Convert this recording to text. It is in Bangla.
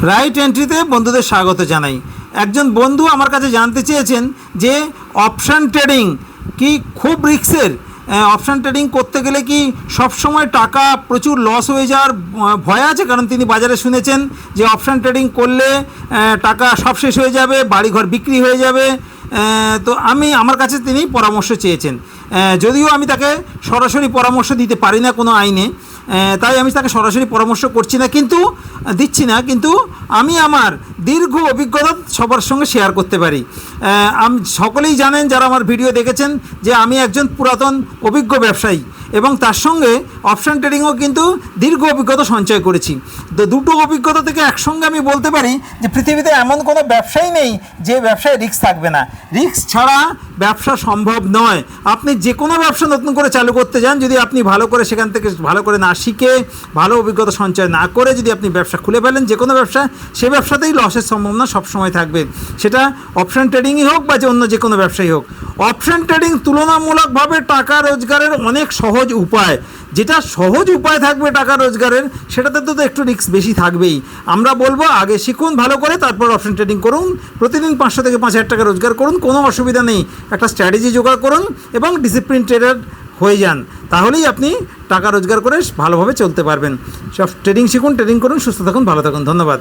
রাইট এন্ট্রিতে বন্ধুদের স্বাগত জানাই। একজন বন্ধু আমার কাছে জানতে চেয়েছেন যে অপশান ট্রেডিং কি খুব রিস্কের? অপশান ট্রেডিং করতে গেলে কি সবসময় টাকা প্রচুর লস হয়ে যাওয়ার ভয় আছে? কারণ তিনি বাজারে শুনেছেন যে অপশান ট্রেডিং করলে টাকা সব শেষ হয়ে যাবে, বাড়িঘর বিক্রি হয়ে যাবে। তো আমার কাছে তিনি পরামর্শ চেয়েছেন। যদিও আমি তাকে সরাসরি পরামর্শ দিতে পারি না কোনো আইনে, তাই আমি তাকে সরাসরি পরামর্শ করছি না, দিচ্ছি না, কিন্তু আমি আমার দীর্ঘ অভিজ্ঞতা সবার সঙ্গে শেয়ার করতে পারি। সকলেই জানেন যারা আমার ভিডিও দেখেছেন যে আমি একজন পুরাতন অভিজ্ঞ ব্যবসায়ী এবং তার সঙ্গে অপশান ট্রেডিংও কিন্তু দীর্ঘ অভিজ্ঞতা সঞ্চয় করেছি। তো দুটো অভিজ্ঞতা থেকে একসঙ্গে আমি বলতে পারি যে পৃথিবীতে এমন কোনো ব্যবসাই নেই যে ব্যবসায় রিস্ক থাকবে না। রিস্ক ছাড়া ব্যবসা সম্ভব নয়। আপনি যে কোনো ব্যবসা নতুন করে চালু করতে যান, যদি আপনি ভালো করে সেখান থেকে ভালো করে না শিখে, ভালো অভিজ্ঞতা সঞ্চয় না করে যদি আপনি ব্যবসা খুলে ফেলেন, যে কোনো ব্যবসা, সে ব্যবসাতেই লসের সম্ভাবনা সবসময় থাকবে। সেটা অপশান ট্রেডিংই হোক বা অন্য যে কোনো ব্যবসায়ী হোক। অপশান ট্রেডিং তুলনামূলকভাবে টাকা রোজগারের অনেক সহজ উপায়। যেটা সহজ উপায় থাকবে টাকা রোজগারের, সেটাতে তো একটু রিস্ক বেশি থাকবেই। আমরা বলবো আগে শিখুন ভালো করে, তারপর অপশান ট্রেডিং করুন। প্রতিদিন 500 থেকে 5000 টাকা রোজগার করুন, কোনো অসুবিধা নেই। একটা স্ট্র্যাটেজি জোগাড় করুন এবং ডিসিপ্লিন ট্রেডার হয়ে যান, তাহলেই আপনি টাকা রোজগার করে ভালোভাবে চলতে পারবেন। সব ট্রেডিং শিখুন, ট্রেডিং করুন, সুস্থ থাকুন, ভালো থাকুন। ধন্যবাদ।